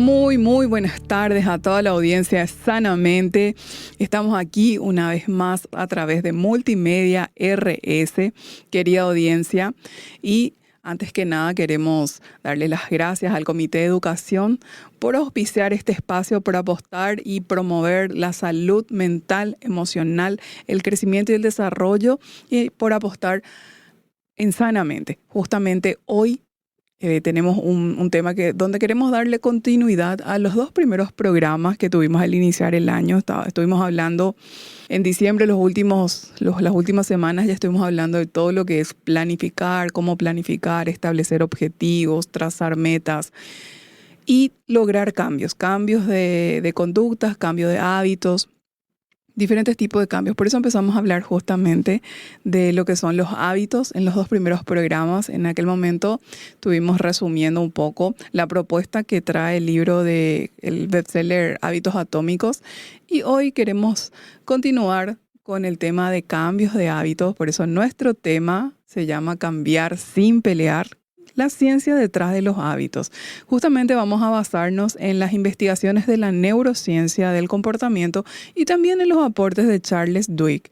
Muy buenas tardes a toda la audiencia de Sanamente. Estamos aquí una vez más a través de Multimedia RS, querida audiencia. Y antes que nada queremos darle las gracias al Comité de Educación por auspiciar este espacio, por apostar y promover la salud mental, emocional, el crecimiento y el desarrollo y por apostar en Sanamente. Justamente hoy tenemos un tema donde queremos darle continuidad a los dos primeros programas que tuvimos al iniciar el año. Estuvimos hablando en diciembre, las últimas semanas ya estuvimos hablando de todo lo que es planificar, cómo planificar, establecer objetivos, trazar metas y lograr cambios de conductas, cambios de hábitos. Diferentes tipos de cambios. Por eso empezamos a hablar justamente de lo que son los hábitos en los dos primeros programas. En aquel momento estuvimos resumiendo un poco la propuesta que trae el libro del bestseller Hábitos Atómicos. Y hoy queremos continuar con el tema de cambios de hábitos. Por eso nuestro tema se llama Cambiar sin pelear. La ciencia detrás de los hábitos. Justamente vamos a basarnos en las investigaciones de la neurociencia del comportamiento y también en los aportes de Charles Duhigg.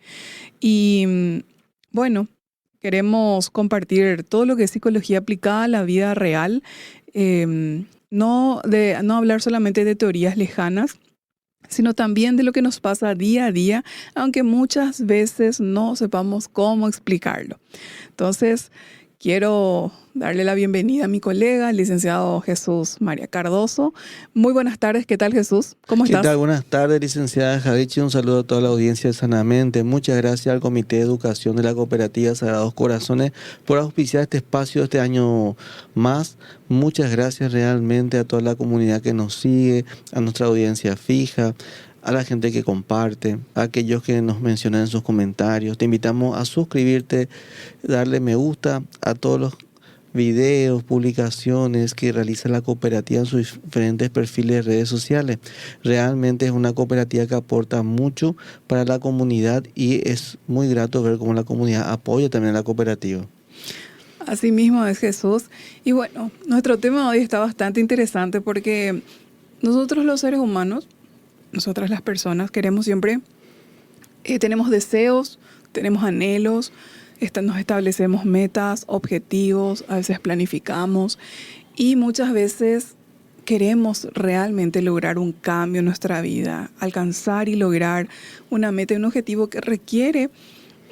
Y bueno, queremos compartir todo lo que es psicología aplicada a la vida real, no hablar solamente de teorías lejanas, sino también de lo que nos pasa día a día, aunque muchas veces no sepamos cómo explicarlo. Entonces, quiero darle la bienvenida a mi colega, el licenciado Jesús María Cardoso. Muy buenas tardes, ¿qué tal, Jesús? ¿Cómo estás? ¿Qué tal? Buenas tardes, licenciada Javichi. Un saludo a toda la audiencia de Sanamente. Muchas gracias al Comité de Educación de la Cooperativa Sagrados Corazones por auspiciar este espacio este año más. Muchas gracias realmente a toda la comunidad que nos sigue, a nuestra audiencia fija, a la gente que comparte, a aquellos que nos mencionan en sus comentarios. Te invitamos a suscribirte, darle me gusta a todos los videos, publicaciones que realiza la cooperativa en sus diferentes perfiles de redes sociales. Realmente es una cooperativa que aporta mucho para la comunidad y es muy grato ver cómo la comunidad apoya también a la cooperativa. Así mismo es, Jesús. Y bueno, nuestro tema hoy está bastante interesante porque nosotros los seres humanos, nosotras las personas, queremos siempre, tenemos deseos, tenemos anhelos, nos establecemos metas, objetivos, a veces planificamos y muchas veces queremos realmente lograr un cambio en nuestra vida, alcanzar y lograr una meta y un objetivo que requiere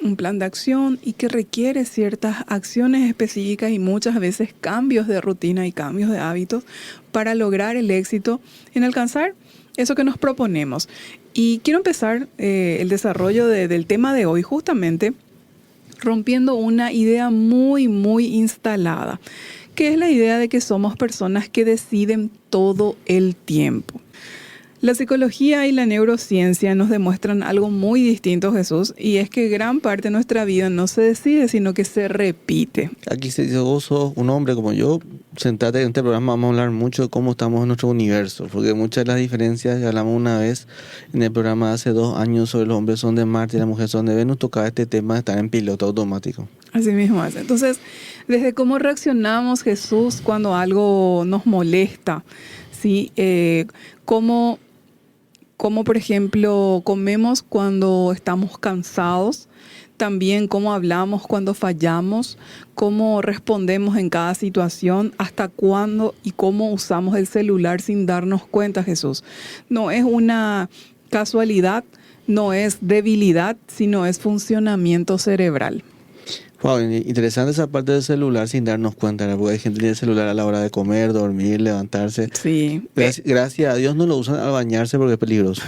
un plan de acción y que requiere ciertas acciones específicas y muchas veces cambios de rutina y cambios de hábitos para lograr el éxito en alcanzar eso que nos proponemos. Y quiero empezar el desarrollo del tema de hoy justamente rompiendo una idea muy instalada, que es la idea de que somos personas que deciden todo el tiempo. La psicología y la neurociencia nos demuestran algo muy distinto, Jesús, y es que gran parte de nuestra vida no se decide, sino que se repite. Aquí se dice, vos sos un hombre como yo, sentate en este programa, vamos a hablar mucho de cómo estamos en nuestro universo, porque muchas de las diferencias que hablamos una vez en el programa hace 2 años sobre los hombres son de Marte y las mujeres son de Venus, tocaba este tema de estar en piloto automático. Así mismo es. Entonces, desde cómo reaccionamos, Jesús, cuando algo nos molesta, ¿sí? Cómo, por ejemplo, comemos cuando estamos cansados, también cómo hablamos cuando fallamos, cómo respondemos en cada situación, hasta cuándo y cómo usamos el celular sin darnos cuenta, Jesús. No es una casualidad, no es debilidad, sino es funcionamiento cerebral. Wow, interesante esa parte del celular sin darnos cuenta, ¿no? Porque hay gente que tiene el celular a la hora de comer, dormir, levantarse. Sí. Gracias a Dios no lo usan al bañarse porque es peligroso.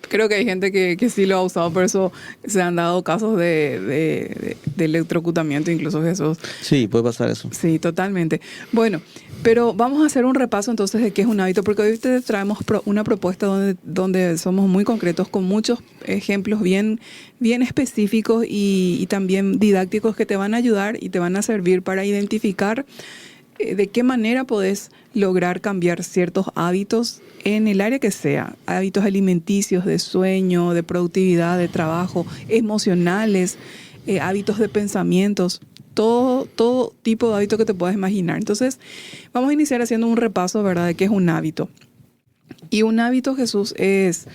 Creo que hay gente que sí lo ha usado, por eso se han dado casos de electrocutamiento, incluso, Jesús. Sí, puede pasar eso. Sí, totalmente. Bueno, pero vamos a hacer un repaso entonces de qué es un hábito, porque hoy te traemos una propuesta donde somos muy concretos, con muchos ejemplos bien específicos y también didácticos que te van a ayudar y te van a servir para identificar de qué manera podés lograr cambiar ciertos hábitos en el área que sea, hábitos alimenticios, de sueño, de productividad, de trabajo, emocionales, hábitos de pensamientos. todo tipo de hábito que te puedas imaginar. Entonces, vamos a iniciar haciendo un repaso, ¿verdad?, de qué es un hábito. Y un hábito, Jesús, es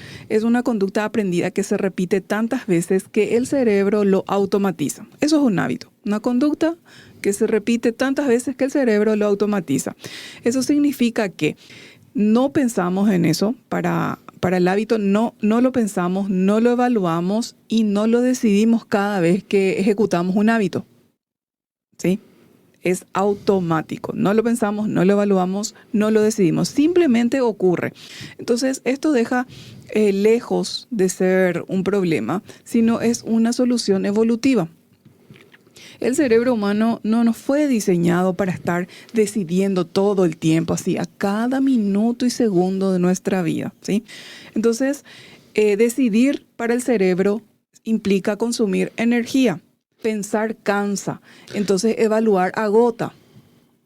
una conducta aprendida que se repite tantas veces que el cerebro lo automatiza. Eso es un hábito, una conducta que se repite tantas veces que el cerebro lo automatiza. Eso significa que no pensamos en eso para el hábito, no lo pensamos, no lo evaluamos y no lo decidimos cada vez que ejecutamos un hábito. ¿Sí? Es automático. No lo pensamos, no lo evaluamos, no lo decidimos. Simplemente ocurre. Entonces, esto deja lejos de ser un problema, sino es una solución evolutiva. El cerebro humano no nos fue diseñado para estar decidiendo todo el tiempo, así, a cada minuto y segundo de nuestra vida, ¿sí? Entonces, decidir para el cerebro implica consumir energía. Pensar cansa, entonces evaluar agota.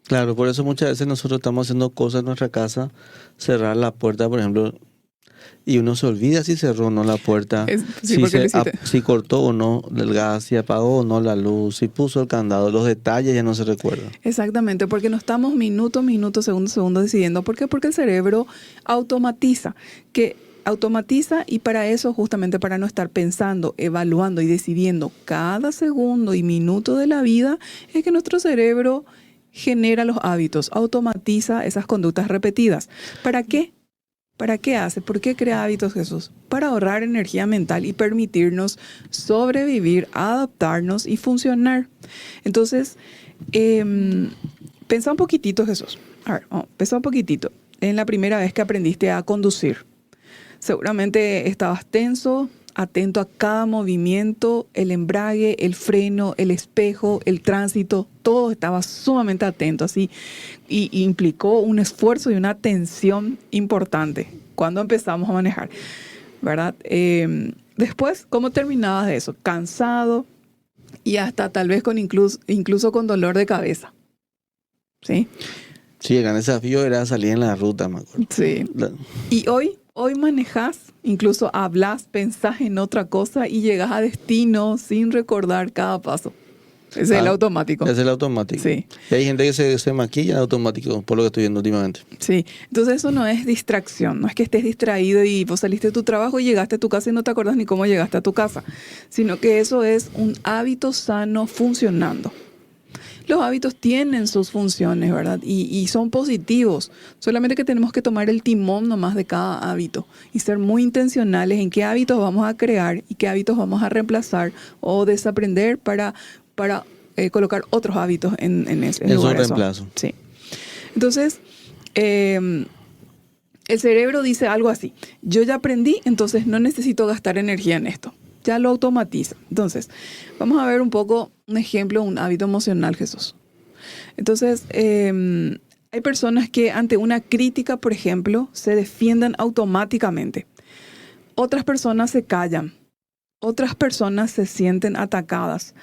Claro, por eso muchas veces nosotros estamos haciendo cosas en nuestra casa, cerrar la puerta, por ejemplo, y uno se olvida si cerró o no la puerta, si cortó o no el gas, si apagó o no la luz, si puso el candado, los detalles ya no se recuerdan. Exactamente, porque no estamos minuto, segundo decidiendo. ¿Por qué? Porque el cerebro automatiza y para eso, justamente para no estar pensando, evaluando y decidiendo cada segundo y minuto de la vida, es que nuestro cerebro genera los hábitos, automatiza esas conductas repetidas. ¿Para qué? ¿Para qué hace? ¿Por qué crea hábitos, Jesús? Para ahorrar energía mental y permitirnos sobrevivir, adaptarnos y funcionar. Entonces, pensá un poquitito, Jesús. A ver, pensá un poquitito en la primera vez que aprendiste a conducir. Seguramente estabas tenso, atento a cada movimiento, el embrague, el freno, el espejo, el tránsito, todo estaba sumamente atento, así, y implicó un esfuerzo y una atención importante cuando empezamos a manejar, ¿verdad? Después, ¿cómo terminabas de eso? Cansado y hasta tal vez con incluso con dolor de cabeza, ¿sí? Sí, el gran desafío era salir en la ruta, me acuerdo. Sí. Y hoy manejas, incluso hablas, pensás en otra cosa y llegas a destino sin recordar cada paso. Es el automático. Es el automático. Sí. Y hay gente que se maquilla en automático, por lo que estoy viendo últimamente. Sí. Entonces eso no es distracción. No es que estés distraído y vos saliste de tu trabajo y llegaste a tu casa y no te acordás ni cómo llegaste a tu casa. Sino que eso es un hábito sano funcionando. Los hábitos tienen sus funciones, ¿verdad? Y son positivos. Solamente que tenemos que tomar el timón nomás de cada hábito y ser muy intencionales en qué hábitos vamos a crear y qué hábitos vamos a reemplazar o desaprender para colocar otros hábitos en ese lugar. Es un reemplazo. Sí. Entonces, el cerebro dice algo así. Yo ya aprendí, entonces no necesito gastar energía en esto. Ya lo automatiza. Entonces, vamos a ver un poco un ejemplo, un hábito emocional, Jesús. Entonces, hay personas que ante una crítica, por ejemplo, se defienden automáticamente. Otras personas se callan. Otras personas se sienten atacadas.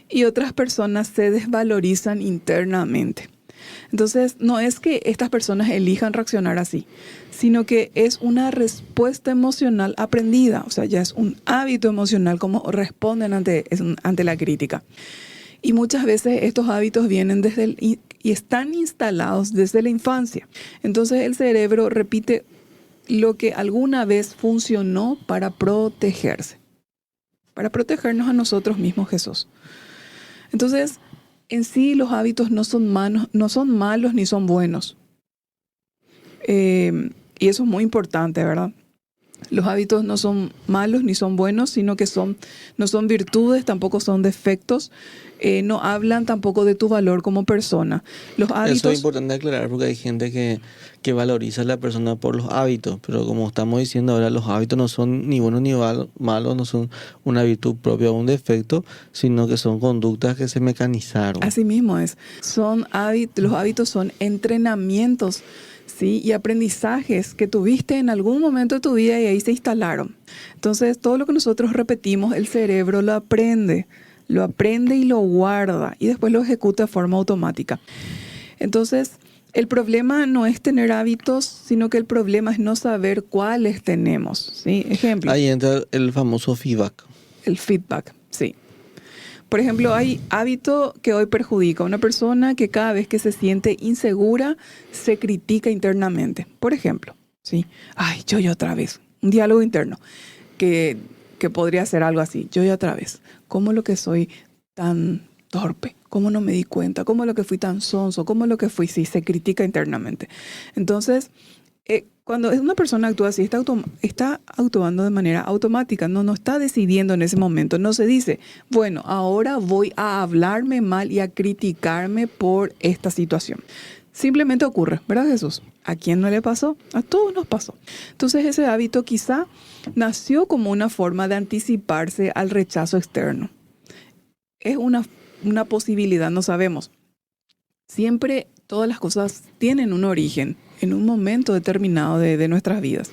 Y otras personas se desvalorizan internamente. Entonces, no es que estas personas elijan reaccionar así, sino que es una respuesta emocional aprendida. O sea, ya es un hábito emocional como responden ante la crítica. Y muchas veces estos hábitos vienen y están instalados desde la infancia. Entonces, el cerebro repite lo que alguna vez funcionó para protegerse. Para protegernos a nosotros mismos, Jesús. Entonces, en sí los hábitos no son malos ni son buenos. Y eso es muy importante, ¿verdad? Los hábitos no son malos ni son buenos, sino que no son virtudes, tampoco son defectos. No hablan tampoco de tu valor como persona. Los hábitos... Eso es importante aclarar porque hay gente que valoriza a la persona por los hábitos, pero como estamos diciendo ahora, los hábitos no son ni buenos ni malos, no son una virtud propia o un defecto, sino que son conductas que se mecanizaron. Así mismo es. Los hábitos son entrenamientos, ¿sí? Y aprendizajes que tuviste en algún momento de tu vida y ahí se instalaron. Entonces, todo lo que nosotros repetimos, el cerebro lo aprende y lo guarda y después lo ejecuta de forma automática. Entonces, el problema no es tener hábitos, sino que el problema es no saber cuáles tenemos, ¿sí? Ejemplo. Ahí entra el famoso feedback. El feedback, sí. Por ejemplo, hay hábito que hoy perjudica a una persona que cada vez que se siente insegura se critica internamente. Por ejemplo, ¿sí? Ay, yo y otra vez. Un diálogo interno que, que podría ser algo así. Yo y otra vez. ¿Cómo lo que soy tan torpe? ¿Cómo no me di cuenta? ¿Cómo lo que fui tan sonso? ¿Cómo lo que fui? Sí, se critica internamente. Entonces, cuando una persona actúa así, está actuando de manera automática, no está decidiendo en ese momento, no se dice, bueno, ahora voy a hablarme mal y a criticarme por esta situación. Simplemente ocurre, ¿verdad, Jesús? ¿A quién no le pasó? A todos nos pasó. Entonces ese hábito quizá nació como una forma de anticiparse al rechazo externo. Es una posibilidad, no sabemos. Siempre todas las cosas tienen un origen en un momento determinado de nuestras vidas.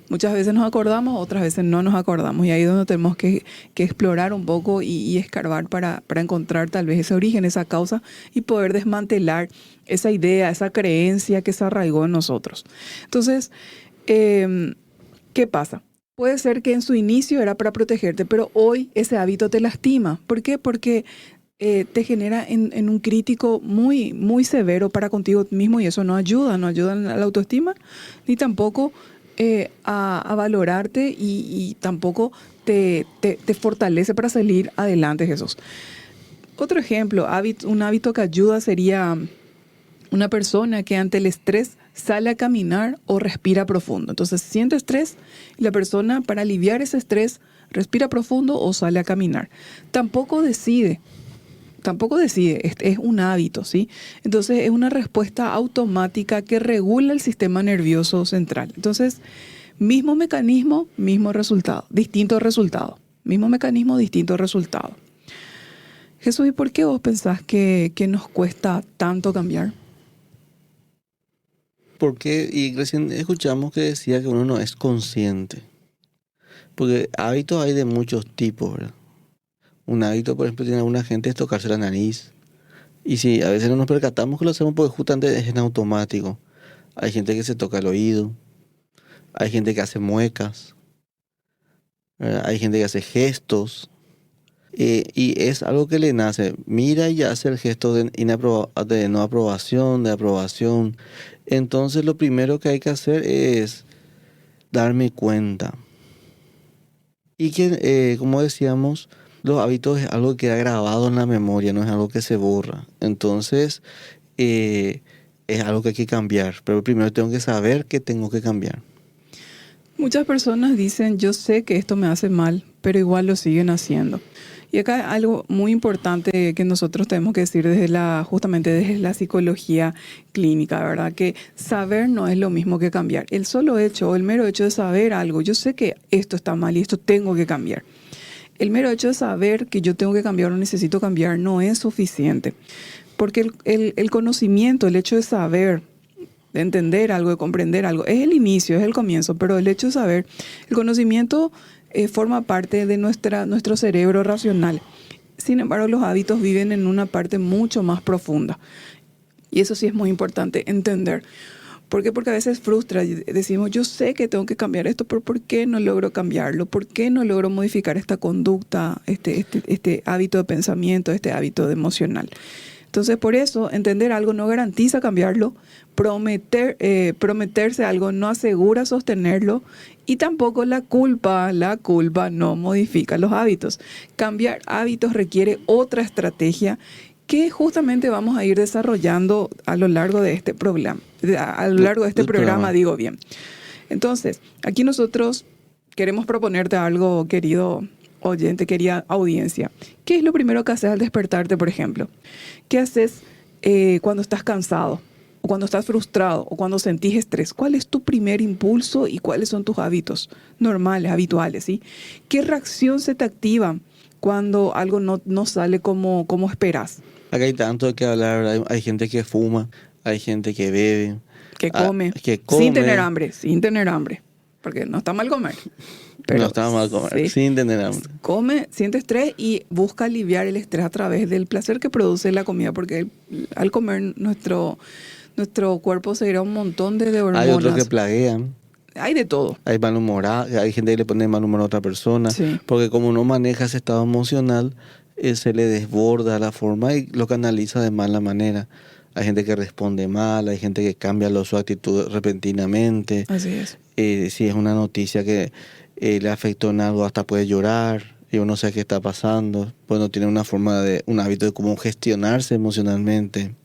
Muchas veces nos acordamos, otras veces no nos acordamos. Y ahí es donde tenemos que explorar un poco y escarbar para encontrar tal vez ese origen, esa causa y poder desmantelar esa idea, esa creencia que se arraigó en nosotros. Entonces, ¿qué pasa? Puede ser que en su inicio era para protegerte, pero hoy ese hábito te lastima. ¿Por qué? Porque te genera en un crítico muy, muy severo para contigo mismo y eso no ayuda a la autoestima, ni tampoco a valorarte y tampoco te fortalece para salir adelante, Jesús. Otro ejemplo, un hábito que ayuda sería una persona que ante el estrés sale a caminar o respira profundo. Entonces siente estrés y la persona para aliviar ese estrés respira profundo o sale a caminar. Tampoco decide, es un hábito, ¿sí? Entonces es una respuesta automática que regula el sistema nervioso central. Entonces, mismo mecanismo, mismo resultado, distinto resultado. Mismo mecanismo, distinto resultado. Jesús, ¿y por qué vos pensás que nos cuesta tanto cambiar? Porque, y recién escuchamos que decía que uno no es consciente. Porque hábitos hay de muchos tipos, ¿verdad? Un hábito, por ejemplo, tiene alguna gente es tocarse la nariz. Y si a veces no nos percatamos que lo hacemos porque justamente es en automático. Hay gente que se toca el oído. Hay gente que hace muecas. ¿Verdad? Hay gente que hace gestos. Y es algo que le nace. Mira y hace el gesto de no aprobación, de aprobación. Entonces lo primero que hay que hacer es darme cuenta. Y que, como decíamos, los hábitos es algo que queda grabado en la memoria, no es algo que se borra. Entonces, es algo que hay que cambiar. Pero primero tengo que saber que tengo que cambiar. Muchas personas dicen, yo sé que esto me hace mal, pero igual lo siguen haciendo. Y acá hay algo muy importante que nosotros tenemos que decir justamente desde la psicología clínica, ¿verdad? Que saber no es lo mismo que cambiar. El solo hecho o el mero hecho de saber algo, yo sé que esto está mal y esto tengo que cambiar. El mero hecho de saber que yo tengo que cambiar o necesito cambiar no es suficiente. Porque el conocimiento, el hecho de saber, de entender algo, de comprender algo, es el inicio, es el comienzo, pero el hecho de saber, el conocimiento forma parte de nuestro cerebro racional. Sin embargo, los hábitos viven en una parte mucho más profunda. Y eso sí es muy importante entender. ¿Por qué? Porque a veces frustra y decimos, yo sé que tengo que cambiar esto, pero ¿por qué no logro cambiarlo? ¿Por qué no logro modificar esta conducta, este hábito de pensamiento, este hábito emocional? Entonces, por eso, entender algo no garantiza cambiarlo, prometerse algo no asegura sostenerlo y tampoco la culpa no modifica los hábitos. Cambiar hábitos requiere otra estrategia que justamente vamos a ir desarrollando a lo largo de este programa. Digo bien. Entonces, aquí nosotros queremos proponerte algo, querido oyente, querida audiencia. ¿Qué es lo primero que haces al despertarte, por ejemplo? ¿Qué haces cuando estás cansado? O cuando estás frustrado, o cuando sentís estrés. ¿Cuál es tu primer impulso y cuáles son tus hábitos normales, habituales? ¿Sí? ¿Qué reacción se te activa cuando algo no sale como esperas? Acá hay tanto de que hablar, ¿verdad? Hay gente que fuma, hay gente que bebe. Que come. Sin tener hambre. Porque no está mal comer. Pero no está mal comer, sí, sin tener hambre. Come, siente estrés y busca aliviar el estrés a través del placer que produce la comida. Porque al comer nuestro cuerpo se irá un montón de hormonas. Hay otros que plaguean. Hay de todo. Hay mal humor, hay gente que le pone mal humor a otra persona. Sí. Porque como no maneja ese estado emocional, se le desborda la forma y lo canaliza de mala manera. Hay gente que responde mal, hay gente que cambia su actitud repentinamente. Así es. Si es una noticia que le afectó en algo, hasta puede llorar y uno sabe qué está pasando. Pues no tiene un hábito de cómo gestionarse emocionalmente.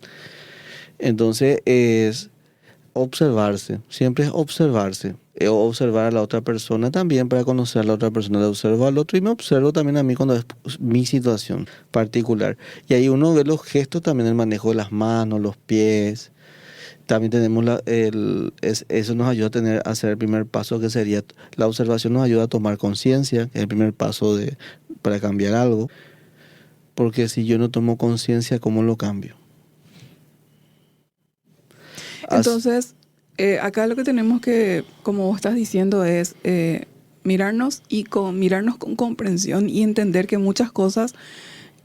Entonces es observarse, siempre es observarse. Observar a la otra persona también para conocer a la otra persona, le observo al otro y me observo también a mí cuando es mi situación particular. Y ahí uno ve los gestos, también el manejo de las manos, los pies. También tenemos eso nos ayuda a hacer el primer paso, que sería la observación. Nos ayuda a tomar conciencia, que es el primer paso para cambiar algo. Porque si yo no tomo conciencia, ¿cómo lo cambio? Entonces, acá lo que tenemos que, como vos estás diciendo, es mirarnos mirarnos con comprensión y entender que muchas cosas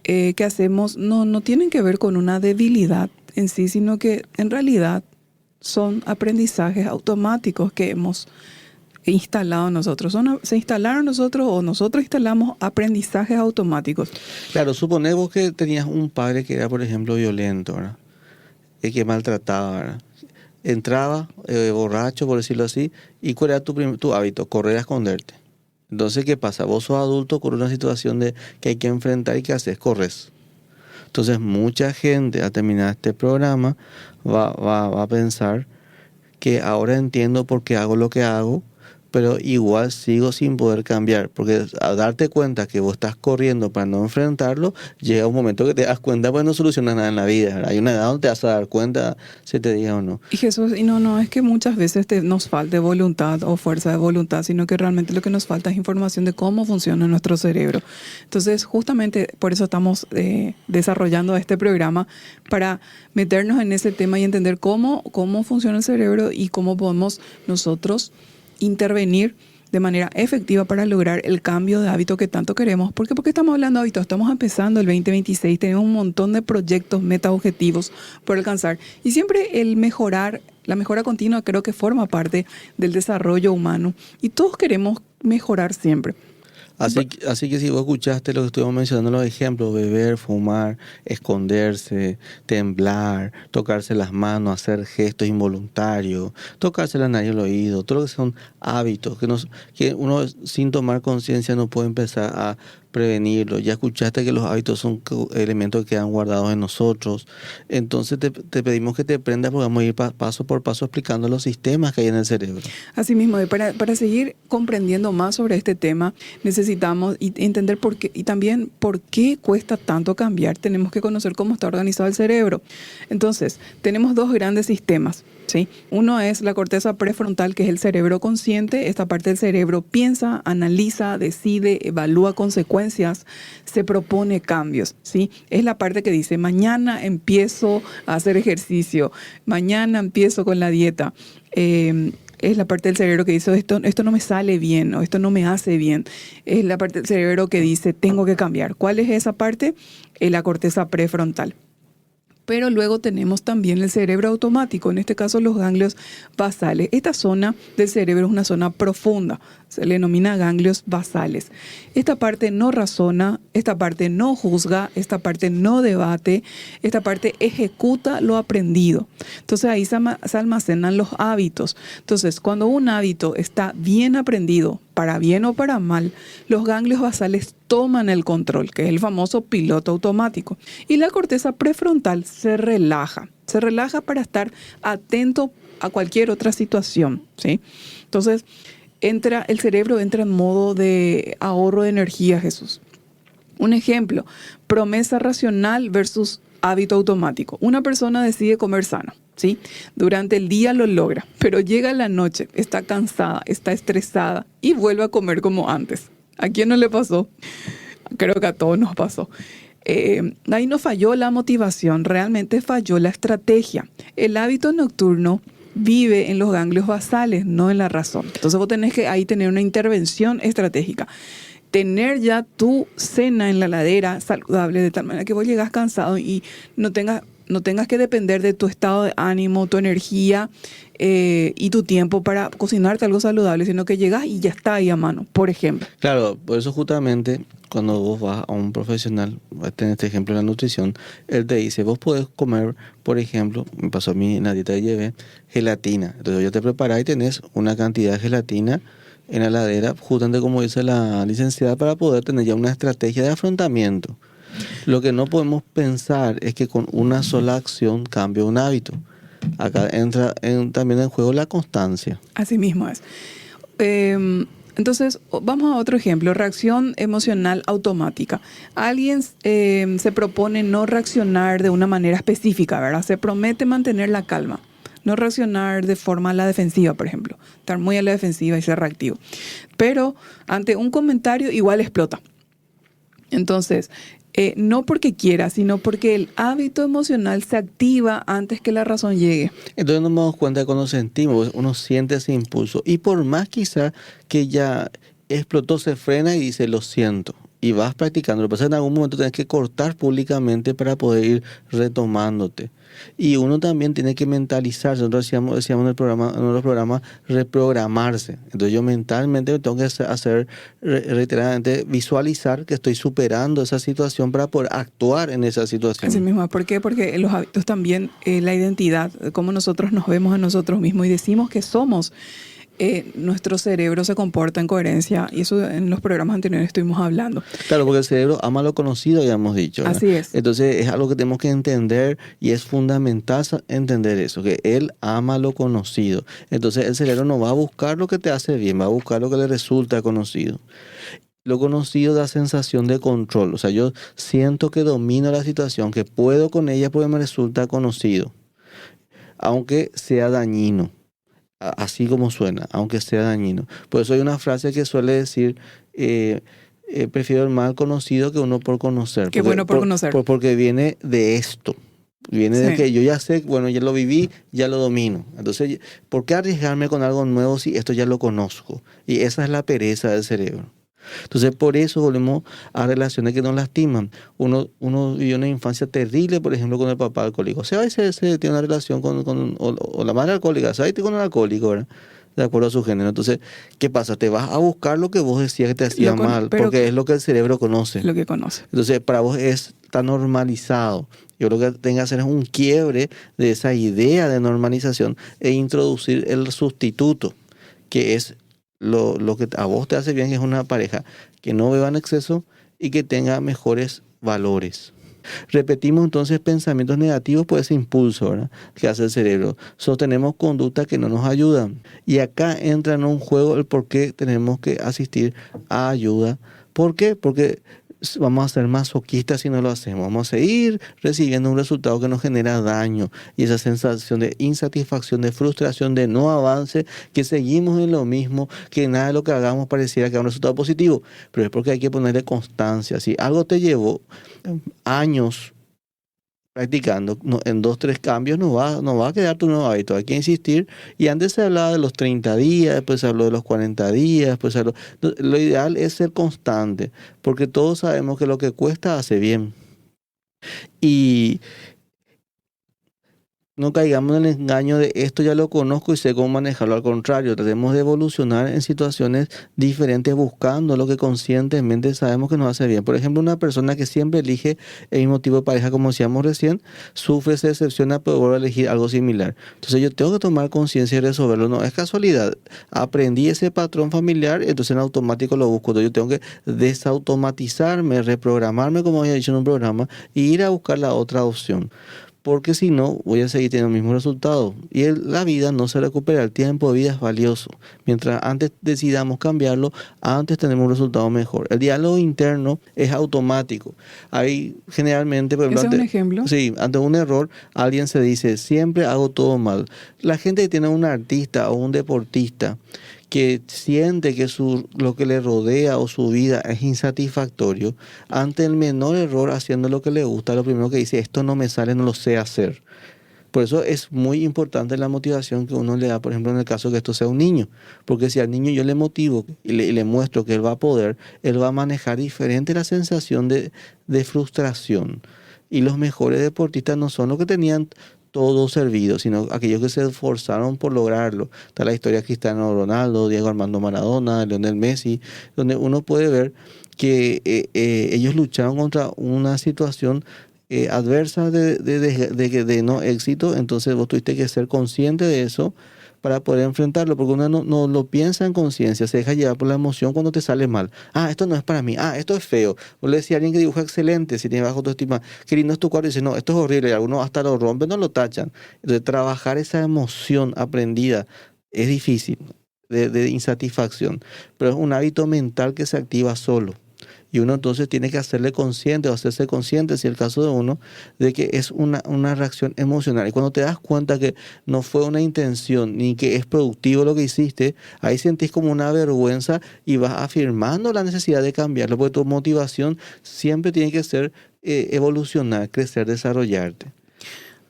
que hacemos no tienen que ver con una debilidad en sí, sino que en realidad son aprendizajes automáticos que hemos instalado nosotros. Se instalaron nosotros o nosotros instalamos aprendizajes automáticos. Claro, suponemos que tenías un padre que era, por ejemplo, violento, ¿verdad? Que maltrataba, ¿verdad? Entraba borracho, por decirlo así, y ¿cuál era tu hábito? Correr a esconderte. Entonces, ¿qué pasa? Vos sos adulto con una situación que hay que enfrentar y ¿qué haces? Corres. Entonces, mucha gente al terminar este programa va a pensar que ahora entiendo por qué hago lo que hago, pero igual sigo sin poder cambiar, porque al darte cuenta que vos estás corriendo para no enfrentarlo, llega un momento que te das cuenta, pues no solucionas nada en la vida, ¿verdad? Hay una edad donde te vas a dar cuenta si te diga o no. Y Jesús, no es que muchas veces nos falte voluntad o fuerza de voluntad, sino que realmente lo que nos falta es información de cómo funciona nuestro cerebro. Entonces, justamente por eso estamos desarrollando este programa, para meternos en ese tema y entender cómo funciona el cerebro y cómo podemos nosotros intervenir de manera efectiva para lograr el cambio de hábito que tanto queremos. ¿Por qué? Porque estamos hablando de hábitos, estamos empezando el 2026, tenemos un montón de proyectos, metas, objetivos por alcanzar. Y siempre la mejora continua creo que forma parte del desarrollo humano. Y todos queremos mejorar siempre. Así que si vos escuchaste lo que estuvimos mencionando, los ejemplos: beber, fumar, esconderse, temblar, tocarse las manos, hacer gestos involuntarios, tocarse la nariz y el oído, todo lo que son hábitos que uno sin tomar conciencia no puede empezar a prevenirlo. Ya escuchaste que los hábitos son elementos que quedan guardados en nosotros. Entonces te pedimos que te prendas, porque vamos a ir paso por paso explicando los sistemas que hay en el cerebro. Asimismo, para seguir comprendiendo más sobre este tema, necesitamos entender por qué, y también por qué cuesta tanto cambiar. Tenemos que conocer cómo está organizado el cerebro. Entonces, tenemos dos grandes sistemas, ¿sí? Uno es la corteza prefrontal, que es el cerebro consciente. Esta parte del cerebro piensa, analiza, decide, evalúa consecuencias, se propone cambios, ¿sí? Es la parte que dice: mañana empiezo a hacer ejercicio, mañana empiezo con la dieta. Es la parte del cerebro que dice: esto no me sale bien, o esto no me hace bien. Es la parte del cerebro que dice: tengo que cambiar. ¿Cuál es esa parte? La corteza prefrontal. Pero luego tenemos también el cerebro automático, en este caso los ganglios basales. Esta zona del cerebro es una zona profunda, se le denomina ganglios basales. Esta parte no razona, esta parte no juzga, esta parte no debate, esta parte ejecuta lo aprendido. Entonces ahí se almacenan los hábitos. Entonces, cuando un hábito está bien aprendido, para bien o para mal, los ganglios basales toman el control, que es el famoso piloto automático. Y la corteza prefrontal se relaja para estar atento a cualquier otra situación, ¿sí? Entonces, el cerebro entra en modo de ahorro de energía, Jesús. Un ejemplo: promesa racional versus hábito automático. Una persona decide comer sano, ¿sí? Durante el día lo logra, pero llega la noche, está cansada, está estresada y vuelve a comer como antes. ¿A quién no le pasó? Creo que a todos nos pasó. Ahí no falló la motivación, realmente falló la estrategia. El hábito nocturno vive en los ganglios basales, no en la razón. Entonces vos tenés que ahí tener una intervención estratégica. Tener ya tu cena en la heladera saludable, de tal manera que vos llegás cansado y no tengas no tengas que depender de tu estado de ánimo, tu energía y tu tiempo para cocinarte algo saludable, sino que llegas y ya está ahí a mano, por ejemplo. Claro, por eso justamente cuando vos vas a un profesional, voy a tener este ejemplo de la nutrición, él te dice, vos podés comer, por ejemplo, me pasó a mí en la dieta que llevé, gelatina. Entonces ya te preparás y tenés una cantidad de gelatina en la heladera, justamente como dice la licenciada, para poder tener ya una estrategia de afrontamiento. Lo que no podemos pensar es que con una sola acción cambie un hábito. Acá entra también en juego la constancia. Así mismo es. Entonces, vamos a otro ejemplo, reacción emocional automática. Alguien se propone no reaccionar de una manera específica, ¿verdad? Se promete mantener la calma, no reaccionar de forma a la defensiva, por ejemplo, estar muy a la defensiva y ser reactivo. Pero ante un comentario igual explota. Entonces, no porque quiera, sino porque el hábito emocional se activa antes que la razón llegue. Entonces nos damos cuenta que cuando sentimos, uno siente ese impulso. Y por más quizá que ya explotó, se frena y dice, lo siento. Y vas practicando. Lo que pasa es que en algún momento tienes que cortar públicamente para poder ir retomándote. Y uno también tiene que mentalizarse. Nosotros decíamos en el programa, en uno de los programas, reprogramarse. Entonces yo mentalmente tengo que hacer reiteradamente, visualizar que estoy superando esa situación para poder actuar en esa situación. Así mismo. ¿Por qué? Porque los hábitos también, la identidad, cómo nosotros nos vemos a nosotros mismos y decimos que somos, nuestro cerebro se comporta en coherencia, y eso en los programas anteriores estuvimos hablando. Claro, porque el cerebro ama lo conocido, ya hemos dicho, ¿verdad? Así es. Entonces es algo que tenemos que entender y es fundamental entender eso, que él ama lo conocido. Entonces el cerebro no va a buscar lo que te hace bien, va a buscar lo que le resulta conocido. Lo conocido da sensación de control, o sea, yo siento que domino la situación, que puedo con ella porque me resulta conocido, aunque sea dañino. Así como suena, aunque sea dañino. Por eso hay una frase que suele decir, prefiero el mal conocido que uno por conocer. Qué bueno por conocer. Porque viene de esto. Viene de que yo ya sé, bueno, ya lo viví, ya lo domino. Entonces, ¿por qué arriesgarme con algo nuevo si esto ya lo conozco? Y esa es la pereza del cerebro. Entonces, por eso volvemos a relaciones que nos lastiman. Uno vivió una infancia terrible, por ejemplo, con el papá alcohólico. O sea, a veces se tiene una relación o la madre alcohólica, ¿sabes? Con el alcohólico, ¿verdad? De acuerdo a su género. Entonces, ¿qué pasa? Te vas a buscar lo que vos decías que te hacía mal, porque es lo que el cerebro conoce. Lo que conoce. Entonces, para vos está normalizado. Yo creo que tenga que hacer un quiebre de esa idea de normalización e introducir el sustituto, que es lo que a vos te hace bien, es una pareja que no beba en exceso y que tenga mejores valores. Repetimos entonces pensamientos negativos por ese impulso, ¿verdad?, que hace el cerebro. Sostenemos conductas que no nos ayudan. Y acá entra en un juego el por qué tenemos que asistir a ayuda. ¿Por qué? Porque vamos a ser masoquistas si no lo hacemos. Vamos a seguir recibiendo un resultado que nos genera daño. Y esa sensación de insatisfacción, de frustración, de no avance, que seguimos en lo mismo, que nada de lo que hagamos pareciera que haga un resultado positivo. Pero es porque hay que ponerle constancia. Si algo te llevó años practicando, en 2-3 cambios no va a quedar tu nuevo hábito. Hay que insistir. Y antes se hablaba de los 30 días, después se habló de los 40 días, después se habló. Lo ideal es ser constante, porque todos sabemos que lo que cuesta hace bien. Y no caigamos en el engaño de esto ya lo conozco y sé cómo manejarlo. Al contrario, tratemos de evolucionar en situaciones diferentes buscando lo que conscientemente sabemos que nos hace bien. Por ejemplo, una persona que siempre elige el mismo tipo de pareja, como decíamos recién, sufre, se decepciona, pero vuelve a elegir algo similar. Entonces yo tengo que tomar conciencia y resolverlo. No es casualidad. Aprendí ese patrón familiar, entonces en automático lo busco. Entonces yo tengo que desautomatizarme, reprogramarme, como había dicho en un programa, y ir a buscar la otra opción. Porque si no, voy a seguir teniendo el mismo resultado. Y la vida no se recupera, el tiempo de vida es valioso. Mientras antes decidamos cambiarlo, antes tenemos un resultado mejor. El diálogo interno es automático. Hay generalmente, por ejemplo, ¿Ese es un ejemplo? Sí, ante un error, alguien se dice, siempre hago todo mal. La gente que tiene un artista o un deportista que siente que lo que le rodea o su vida es insatisfactorio, ante el menor error haciendo lo que le gusta, lo primero que dice, esto no me sale, no lo sé hacer. Por eso es muy importante la motivación que uno le da, por ejemplo, en el caso que esto sea un niño. Porque si al niño yo le motivo y le muestro que él va a poder, él va a manejar diferente la sensación de frustración. Y los mejores deportistas no son los que tenían todo servido, sino aquellos que se esforzaron por lograrlo. Está la historia de Cristiano Ronaldo, Diego Armando Maradona, Lionel Messi, donde uno puede ver que ellos lucharon contra una situación adversa de no éxito. Entonces vos tuviste que ser consciente de eso para poder enfrentarlo, porque uno no lo piensa en conciencia, se deja llevar por la emoción cuando te sale mal. Ah, esto no es para mí, ah, esto es feo. O le decía a alguien que dibuja excelente, si tiene baja autoestima, qué lindo es tu cuadro, y dice, no, esto es horrible, y algunos hasta lo rompen, no lo tachan. Entonces, trabajar esa emoción aprendida es difícil, de insatisfacción, pero es un hábito mental que se activa solo. Y uno entonces tiene que hacerle consciente o hacerse consciente, si es el caso de uno, de que es una reacción emocional. Y cuando te das cuenta que no fue una intención ni que es productivo lo que hiciste, ahí sentís como una vergüenza y vas afirmando la necesidad de cambiarlo, porque tu motivación siempre tiene que ser evolucionar, crecer, desarrollarte.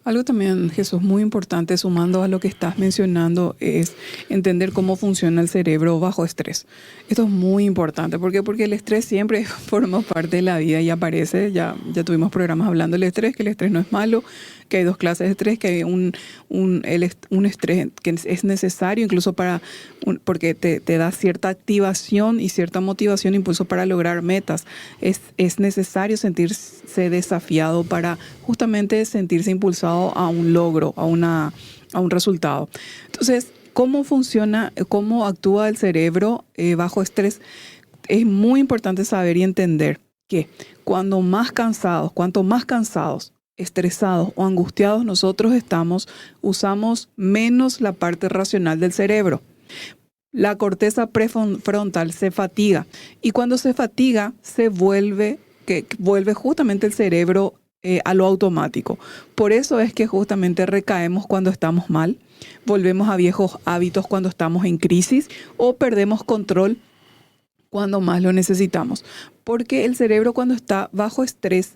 Algo también, Jesús, muy importante, sumando a lo que estás mencionando, es entender cómo funciona el cerebro bajo estrés. Esto es muy importante. ¿Por qué? Porque el estrés siempre forma parte de la vida y aparece. Ya tuvimos programas hablando del estrés, que el estrés no es malo, que hay dos clases de estrés, que hay un estrés que es necesario incluso porque te da cierta activación y cierta motivación, impulso para lograr metas. Es necesario sentirse desafiado para justamente sentirse impulsado a un logro, a un resultado. Entonces, ¿cómo funciona, cómo actúa el cerebro bajo estrés? Es muy importante saber y entender que cuanto más cansados, estresados o angustiados nosotros estamos, usamos menos la parte racional del cerebro. La corteza prefrontal se fatiga y cuando se fatiga vuelve justamente el cerebro a lo automático. Por eso es que justamente recaemos cuando estamos mal, volvemos a viejos hábitos cuando estamos en crisis o perdemos control cuando más lo necesitamos. Porque el cerebro cuando está bajo estrés,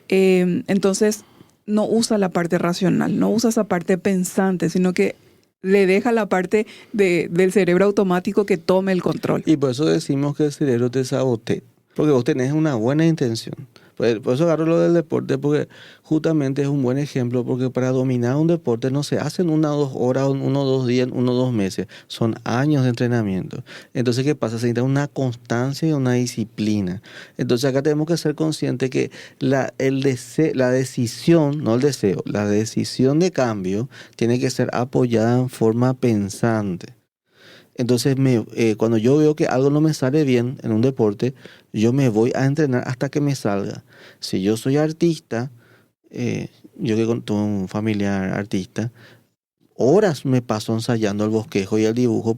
entonces no usa la parte racional, no usa esa parte pensante, sino que le deja la parte del cerebro automático que tome el control. Y por eso decimos que el cerebro te sabotea, porque vos tenés una buena intención. Por eso agarro lo del deporte, porque justamente es un buen ejemplo, porque para dominar un deporte no se hacen 1 o 2 horas, 1 o 2 días, 1 o 2 meses, son años de entrenamiento. Entonces, ¿qué pasa? Se necesita una constancia y una disciplina. Entonces, acá tenemos que ser conscientes que la decisión, no el deseo, la decisión de cambio tiene que ser apoyada en forma pensante. Entonces, cuando yo veo que algo no me sale bien en un deporte, yo me voy a entrenar hasta que me salga. Si yo soy artista, yo que tuve un familiar artista, horas me paso ensayando el bosquejo y el dibujo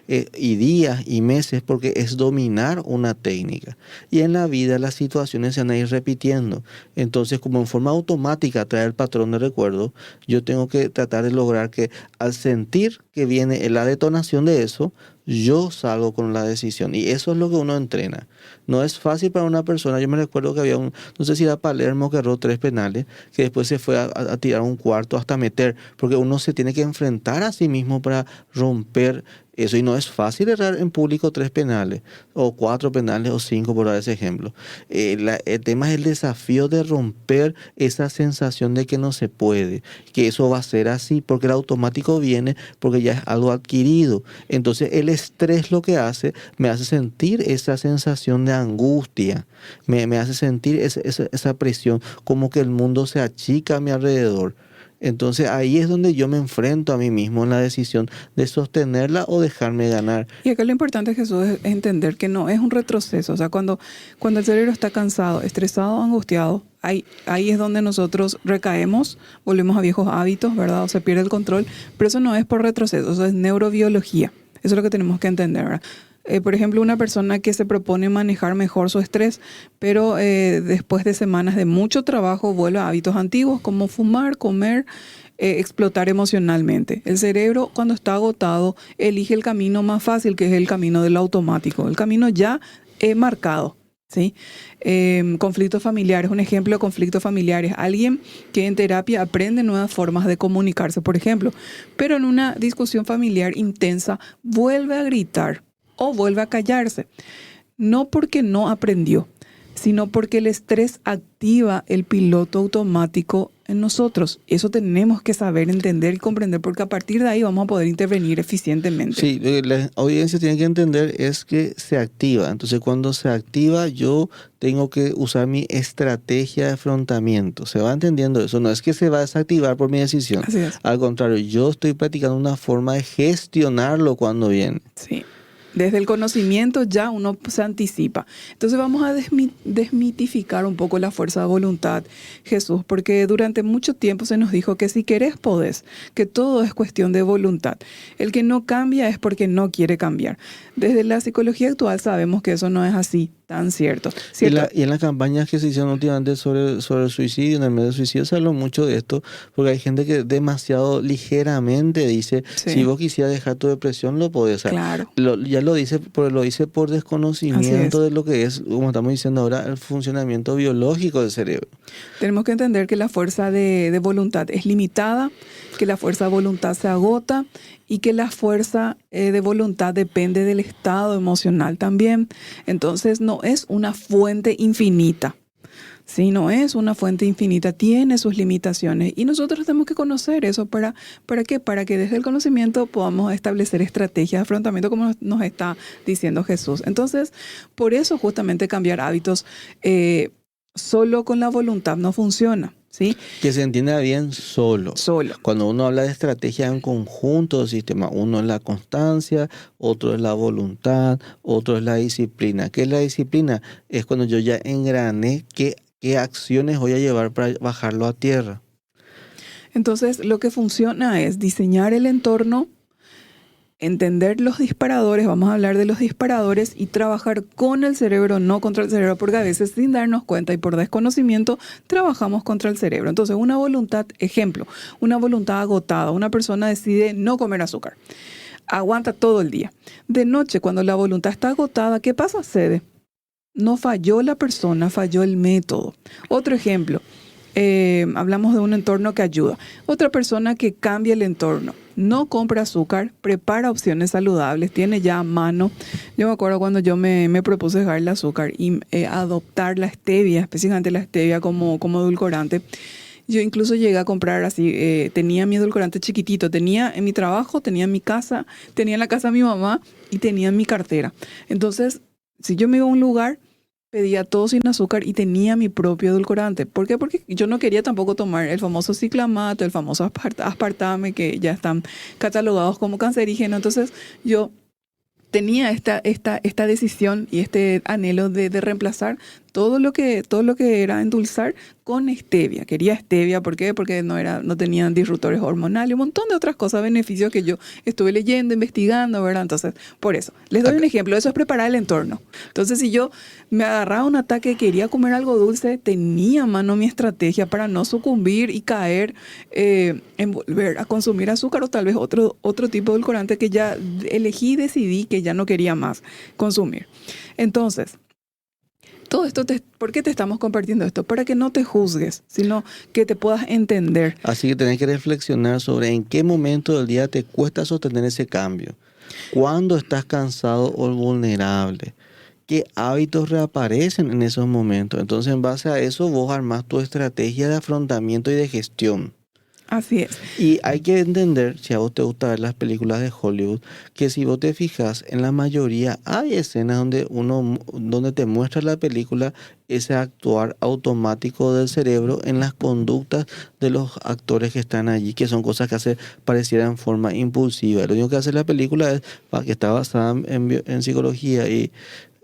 y días y meses, porque es dominar una técnica. Y en la vida las situaciones se van a ir repitiendo. Entonces, como en forma automática trae el patrón de recuerdo, yo tengo que tratar de lograr que al sentir que viene la detonación de eso, yo salgo con la decisión. Y eso es lo que uno entrena. No es fácil para una persona. Yo me recuerdo que había no sé si era Palermo, que erró 3 penales, que después se fue a tirar un cuarto hasta meter, porque uno se tiene que enfrentar a sí mismo para romper eso. Y no es fácil errar en público 3 penales, o 4 penales, o 5, por dar ese ejemplo. El tema es el desafío de romper esa sensación de que no se puede, que eso va a ser así, porque el automático viene, porque ya es algo adquirido. Entonces el estrés lo que hace, me hace sentir esa sensación de angustia, me hace sentir esa presión, como que el mundo se achica a mi alrededor. Entonces ahí es donde yo me enfrento a mí mismo en la decisión de sostenerla o dejarme ganar. Y acá lo importante, Jesús, es entender que no es un retroceso. O sea, cuando el cerebro está cansado, estresado, angustiado, ahí es donde nosotros recaemos, volvemos a viejos hábitos, ¿verdad? O se pierde el control. Pero eso no es por retroceso, eso es neurobiología. Eso es lo que tenemos que entender, ¿verdad? Por ejemplo, una persona que se propone manejar mejor su estrés, pero después de semanas de mucho trabajo vuelve a hábitos antiguos como fumar, comer, explotar emocionalmente. El cerebro, cuando está agotado, elige el camino más fácil, que es el camino del automático, el camino ya marcado. ¿Sí? Conflictos familiares, un ejemplo de conflictos familiares, alguien que en terapia aprende nuevas formas de comunicarse, por ejemplo, pero en una discusión familiar intensa vuelve a gritar o vuelve a callarse, no porque no aprendió, sino porque el estrés activa el piloto automático en nosotros. Eso tenemos que saber, entender y comprender, porque a partir de ahí vamos a poder intervenir eficientemente. Sí, la audiencia tiene que entender es que se activa. Entonces, cuando se activa, yo tengo que usar mi estrategia de afrontamiento. ¿Se va entendiendo eso? No es que se va a desactivar por mi decisión. Así es. Al contrario, yo estoy practicando una forma de gestionarlo cuando viene. Sí. Desde el conocimiento ya uno se anticipa. Entonces vamos a desmitificar un poco la fuerza de voluntad, Jesús, porque durante mucho tiempo se nos dijo que si querés, podés, que todo es cuestión de voluntad. El que no cambia es porque no quiere cambiar. Desde la psicología actual sabemos que eso no es así tan cierto. Y en las campañas que se hicieron últimamente sobre el suicidio, en el medio del suicidio, se habló mucho de esto, porque hay gente que demasiado ligeramente dice, Sí. si vos quisieras dejar tu depresión, lo podés hacer. Claro. Ya lo dice por desconocimiento de lo que es, como estamos diciendo ahora, el funcionamiento biológico del cerebro. Tenemos que entender que la fuerza de voluntad es limitada, que la fuerza de voluntad se agota y que la fuerza de voluntad depende del estado emocional también. Entonces no es una fuente infinita. Sí, no es una fuente infinita, tiene sus limitaciones y nosotros tenemos que conocer eso. ¿Para qué? Para que desde el conocimiento podamos establecer estrategias de afrontamiento como nos está diciendo Jesús. Entonces, por eso justamente cambiar hábitos solo con la voluntad no funciona. ¿Sí? Que se entienda bien solo. Cuando uno habla de estrategia en conjunto del sistema, uno es la constancia, otro es la voluntad, otro es la disciplina. ¿Qué es la disciplina? Es cuando yo ya engrané qué acciones voy a llevar para bajarlo a tierra. Entonces, lo que funciona es diseñar el entorno, entender los disparadores, vamos a hablar de los disparadores y trabajar con el cerebro, no contra el cerebro, porque a veces sin darnos cuenta y por desconocimiento trabajamos contra el cerebro. Entonces, una voluntad, ejemplo, una voluntad agotada, una persona decide no comer azúcar, aguanta todo el día. De noche, cuando la voluntad está agotada, ¿qué pasa? Cede. No falló la persona, falló el método. Otro ejemplo, hablamos de un entorno que ayuda. Otra persona que cambia el entorno, no compra azúcar, prepara opciones saludables, tiene ya a mano. Yo me acuerdo cuando yo me propuse dejar el azúcar y adoptar la stevia, específicamente la stevia como edulcorante. Yo incluso llegué a comprar así, tenía mi edulcorante chiquitito, tenía en mi trabajo, tenía en mi casa, tenía en la casa de mi mamá y tenía en mi cartera. Entonces, si yo me iba a un lugar, pedía todo sin azúcar y tenía mi propio edulcorante. ¿Por qué? Porque yo no quería tampoco tomar el famoso ciclamato, el famoso aspartame, que ya están catalogados como cancerígenos. Entonces, yo tenía esta decisión y este anhelo de reemplazar todo lo que era endulzar con stevia. Quería stevia, ¿por qué? Porque no tenían disruptores hormonales, un montón de otras cosas, beneficios que yo estuve leyendo, investigando, ¿verdad? Entonces, por eso. Les doy un ejemplo, eso es preparar el entorno. Entonces, si yo me agarraba un ataque, quería comer algo dulce, tenía a mano mi estrategia para no sucumbir y caer en volver a consumir azúcar o tal vez otro tipo de edulcorante que ya elegí y decidí que ya no quería más consumir. Entonces, todo esto, ¿por qué te estamos compartiendo esto? Para que no te juzgues, sino que te puedas entender. Así que tenés que reflexionar sobre en qué momento del día te cuesta sostener ese cambio. ¿Cuándo estás cansado o vulnerable? ¿Qué hábitos reaparecen en esos momentos? Entonces, en base a eso, vos armás tu estrategia de afrontamiento y de gestión. Así es. Y hay que entender, si a vos te gusta ver las películas de Hollywood, que si vos te fijas, en la mayoría hay escenas donde te muestra la película ese actuar automático del cerebro en las conductas de los actores que están allí, que son cosas que pareciera en forma impulsiva. Lo único que hace la película es, que está basada en psicología y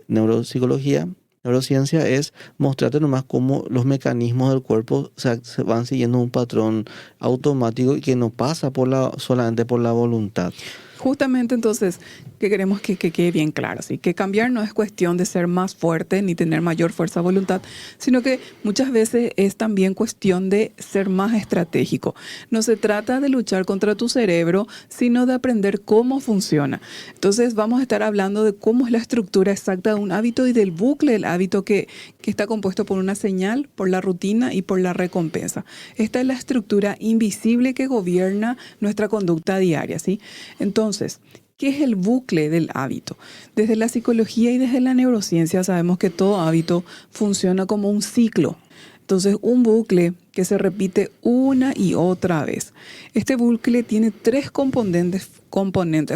neurociencia, es mostrarte nomás cómo los mecanismos del cuerpo se van siguiendo un patrón automático y que no pasa solamente por la voluntad. Justamente entonces, que queremos que quede bien claro, ¿sí? Que cambiar no es cuestión de ser más fuerte ni tener mayor fuerza de voluntad, sino que muchas veces es también cuestión de ser más estratégico. No se trata de luchar contra tu cerebro, sino de aprender cómo funciona. Entonces vamos a estar hablando de cómo es la estructura exacta de un hábito y del bucle del hábito que está compuesto por una señal, por la rutina y por la recompensa. Esta es la estructura invisible que gobierna nuestra conducta diaria, ¿sí? Entonces, ¿Qué es el bucle del hábito? Desde la psicología y desde la neurociencia sabemos que todo hábito funciona como un ciclo. Entonces, un bucle que se repite una y otra vez. Este bucle tiene tres componentes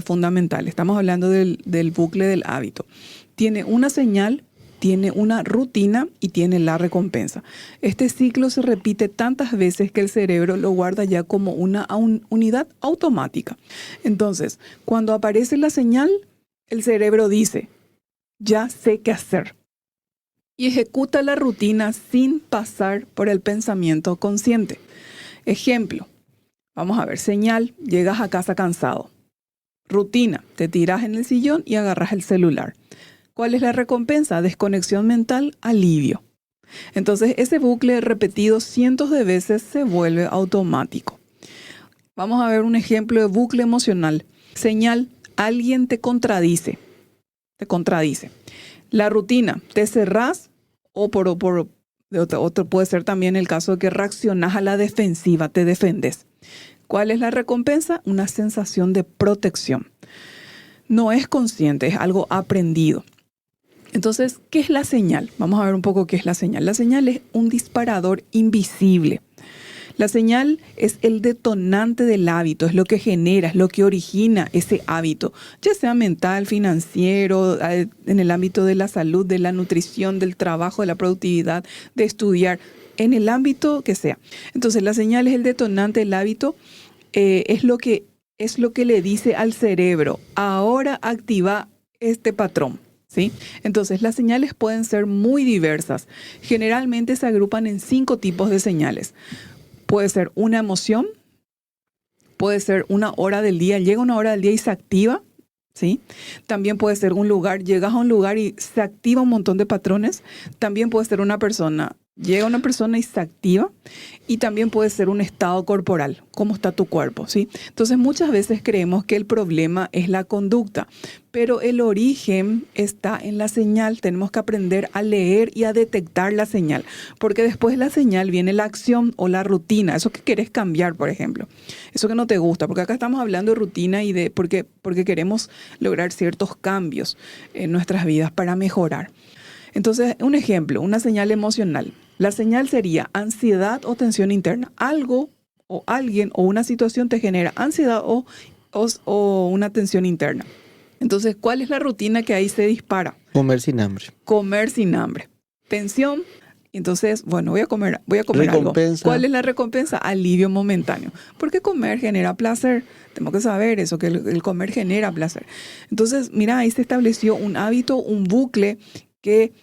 fundamentales. Estamos hablando del bucle del hábito. Tiene una señal, tiene una rutina y tiene la recompensa. Este ciclo se repite tantas veces que el cerebro lo guarda ya como una unidad automática. Entonces, cuando aparece la señal, el cerebro dice, ya sé qué hacer. Y ejecuta la rutina sin pasar por el pensamiento consciente. Ejemplo, vamos a ver, señal, llegas a casa cansado. Rutina, te tiras en el sillón y agarras el celular. ¿Cuál es la recompensa? Desconexión mental, alivio. Entonces, ese bucle repetido cientos de veces se vuelve automático. Vamos a ver un ejemplo de bucle emocional. Señal, alguien te contradice. Te contradice. La rutina, te cerrás o otro puede ser también el caso de que reaccionás a la defensiva, te defendes. ¿Cuál es la recompensa? Una sensación de protección. No es consciente, es algo aprendido. Entonces, ¿qué es la señal? Vamos a ver un poco qué es la señal. La señal es un disparador invisible. La señal es el detonante del hábito, es lo que genera, es lo que origina ese hábito, ya sea mental, financiero, en el ámbito de la salud, de la nutrición, del trabajo, de la productividad, de estudiar, en el ámbito que sea. Entonces, la señal es el detonante del hábito, es lo que le dice al cerebro, ahora activa este patrón. ¿Sí? Entonces, las señales pueden ser muy diversas. Generalmente se agrupan en 5 tipos de señales. Puede ser una emoción, puede ser una hora del día, llega una hora del día y se activa, ¿sí? También puede ser un lugar, llegas a un lugar y se activa un montón de patrones. También puede ser una persona, llega una persona y se activa. Y también puede ser un estado corporal, cómo está tu cuerpo, ¿sí? Entonces, muchas veces creemos que el problema es la conducta, pero el origen está en la señal. Tenemos que aprender a leer y a detectar la señal, porque después de la señal viene la acción o la rutina, eso que querés cambiar, por ejemplo, eso que no te gusta, porque acá estamos hablando de rutina y de porque queremos lograr ciertos cambios en nuestras vidas para mejorar. Entonces, un ejemplo, una señal emocional. La señal sería ansiedad o tensión interna. Algo o alguien o una situación te genera ansiedad o una tensión interna. Entonces, ¿cuál es la rutina que ahí se dispara? Comer sin hambre. Comer sin hambre. Tensión. Entonces, bueno, voy a comer algo. ¿Cuál es la recompensa? Alivio momentáneo. Porque comer genera placer. Tenemos que saber eso, que el comer genera placer. Entonces, mira, ahí se estableció un hábito, un bucle que,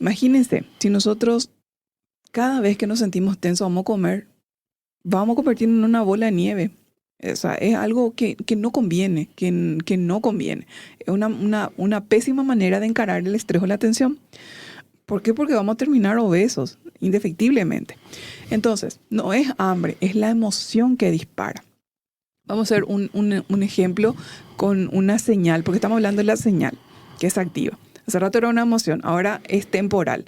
imagínense, si nosotros cada vez que nos sentimos tensos vamos a convertirnos en una bola de nieve. O sea, es algo que no conviene, que no conviene. Es una pésima manera de encarar el estrés o la tensión. ¿Por qué? Porque vamos a terminar obesos, indefectiblemente. Entonces, no es hambre, es la emoción que dispara. Vamos a hacer un ejemplo con una señal, porque estamos hablando de la señal, que es activa. Hace rato era una emoción, ahora es temporal.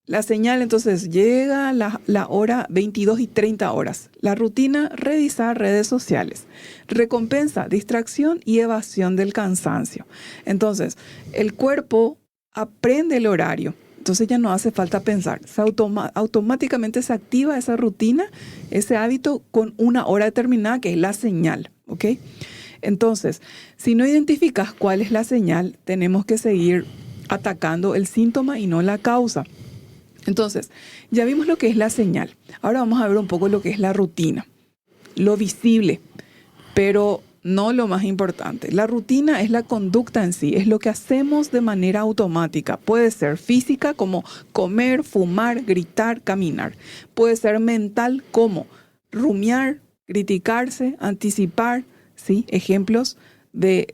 La señal, entonces, llega la hora 22 y 30 horas. La rutina, revisar redes sociales. Recompensa, distracción y evasión del cansancio. Entonces, el cuerpo aprende el horario. Entonces ya no hace falta pensar. Automáticamente se activa esa rutina, ese hábito con una hora determinada, que es la señal. ¿Ok? Entonces, si no identificas cuál es la señal, tenemos que seguir atacando el síntoma y no la causa. Entonces, ya vimos lo que es la señal. Ahora vamos a ver un poco lo que es la rutina. Lo visible, pero no lo más importante. La rutina es la conducta en sí, es lo que hacemos de manera automática. Puede ser física, como comer, fumar, gritar, caminar. Puede ser mental, como rumiar, criticarse, anticipar, ¿sí? Ejemplos de